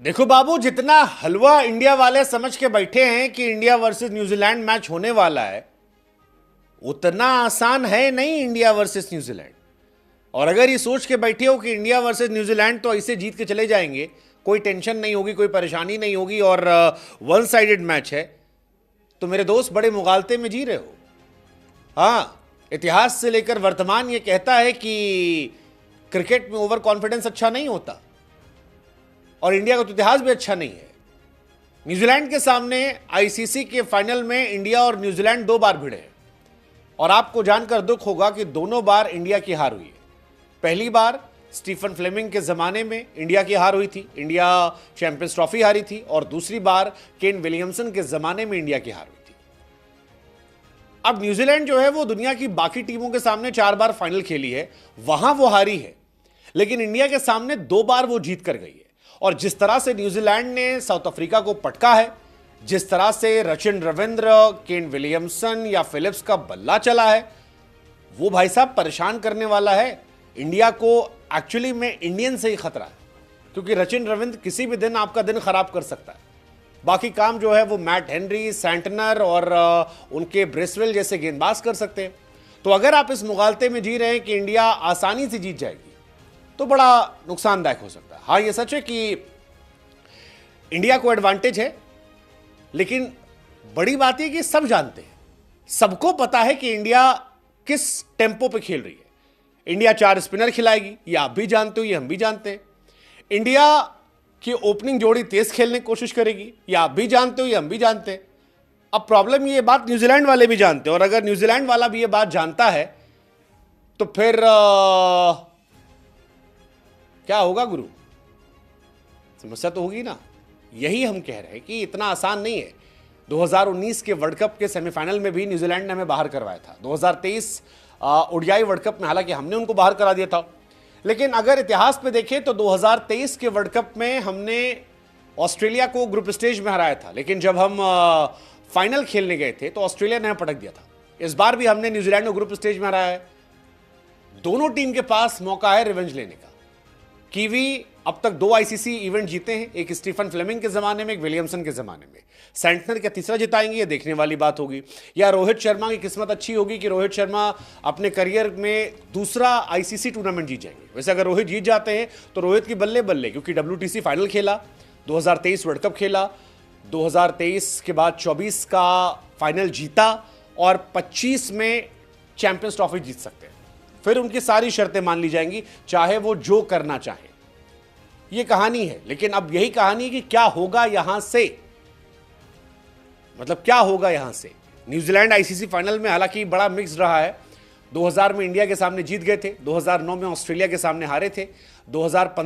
देखो बाबू, जितना हलवा इंडिया वाले समझ के बैठे हैं कि इंडिया वर्सेस न्यूजीलैंड मैच होने वाला है, उतना आसान है नहीं इंडिया वर्सेस न्यूजीलैंड। और अगर ये सोच के बैठे हो कि इंडिया वर्सेस न्यूजीलैंड तो ऐसे जीत के चले जाएंगे, कोई टेंशन नहीं होगी, कोई परेशानी नहीं होगी और वन साइडेड मैच है, तो मेरे दोस्त बड़े मुगालते में जी रहे हो। हाँ, इतिहास से लेकर वर्तमान ये कहता है कि क्रिकेट में ओवर कॉन्फिडेंस अच्छा नहीं होता और इंडिया का तो इतिहास भी अच्छा नहीं है। न्यूजीलैंड के सामने आईसीसी के फाइनल में इंडिया और न्यूजीलैंड 2 बार भिड़े हैं और आपको जानकर दुख होगा कि दोनों बार इंडिया की हार हुई है। पहली बार स्टीफन फ्लेमिंग के जमाने में इंडिया की हार हुई थी, इंडिया चैंपियंस ट्रॉफी हारी थी, और दूसरी बार केन विलियमसन के जमाने में इंडिया की हार हुई थी। अब न्यूजीलैंड जो है वो दुनिया की बाकी टीमों के सामने 4 बार फाइनल खेली है, वहां वो हारी है, लेकिन इंडिया के सामने 2 बार वो जीत कर गई है। और जिस तरह से न्यूजीलैंड ने साउथ अफ्रीका को पटका है, जिस तरह से रचिन रविंद्र, केन विलियमसन या फिलिप्स का बल्ला चला है, वो भाई साहब परेशान करने वाला है। इंडिया को एक्चुअली में इंडियन से ही खतरा है, क्योंकि रचिन रविंद्र किसी भी दिन आपका दिन खराब कर सकता है। बाकी काम जो है वो मैट हेनरी, सैंटनर और उनके ब्रेसवेल जैसे गेंदबाज कर सकते हैं। तो अगर आप इस मुगालते में जी रहे हैं कि इंडिया आसानी से जीत जाएगी, तो बड़ा नुकसानदायक हो सकता है। हाँ, ये सच है कि इंडिया को एडवांटेज है, लेकिन बड़ी बात यह कि सब जानते हैं, सबको पता है कि इंडिया किस टेम्पो पे खेल रही है। इंडिया 4 स्पिनर खिलाएगी, ये आप भी जानते हो, ये हम भी जानते हैं। इंडिया की ओपनिंग जोड़ी तेज खेलने की कोशिश करेगी, ये आप भी जानते हो, ये हम भी जानते हैं। अब प्रॉब्लम ये बात न्यूजीलैंड वाले भी जानते हैं, और अगर न्यूजीलैंड वाला भी ये बात जानता है तो फिर क्या होगा गुरु? समस्या तो होगी ना। यही हम कह रहे हैं कि इतना आसान नहीं है। 2019 के वर्ल्ड कप के सेमीफाइनल में भी न्यूजीलैंड ने हमें बाहर करवाया था। 2023 ओडीआई वर्ल्ड कप में हालांकि हमने उनको बाहर करा दिया था, लेकिन अगर इतिहास पे देखें तो 2023 के वर्ल्ड कप में हमने ऑस्ट्रेलिया को ग्रुप स्टेज में हराया था, लेकिन जब हम फाइनल खेलने गए थे तो ऑस्ट्रेलिया ने हमें पटक दिया था। इस बार भी हमने न्यूजीलैंड को ग्रुप स्टेज में हराया है। दोनों टीम के पास मौका है रिवेंज लेने का। कीवी अब तक 2 आईसीसी इवेंट जीते हैं, एक स्टीफन फ्लेमिंग के जमाने में, एक विलियमसन के जमाने में। सैंटनर का तीसरा जिताएंगे, ये देखने वाली बात होगी। या रोहित शर्मा की किस्मत अच्छी होगी कि रोहित शर्मा अपने करियर में दूसरा आईसीसी टूर्नामेंट जीत जाएंगे। वैसे अगर रोहित जीत जाते हैं तो रोहित की बल्ले बल्ले, क्योंकि WTC फाइनल खेला, 2023 वर्ल्ड कप खेला, 2023 के बाद 24 का फाइनल जीता और 25 में चैंपियंस ट्रॉफी जीत सकते हैं। फिर उनकी सारी शर्तें मान ली जाएंगी, चाहे वो जो करना चाहे। ये कहानी है, लेकिन अब यही कहानी है कि क्या होगा यहां से, मतलब क्या होगा यहां से। न्यूजीलैंड आईसीसी फाइनल में हालांकि बड़ा मिक्स रहा है। 2000 में इंडिया के सामने जीत गए थे, 2009 में ऑस्ट्रेलिया के सामने हारे थे, 2015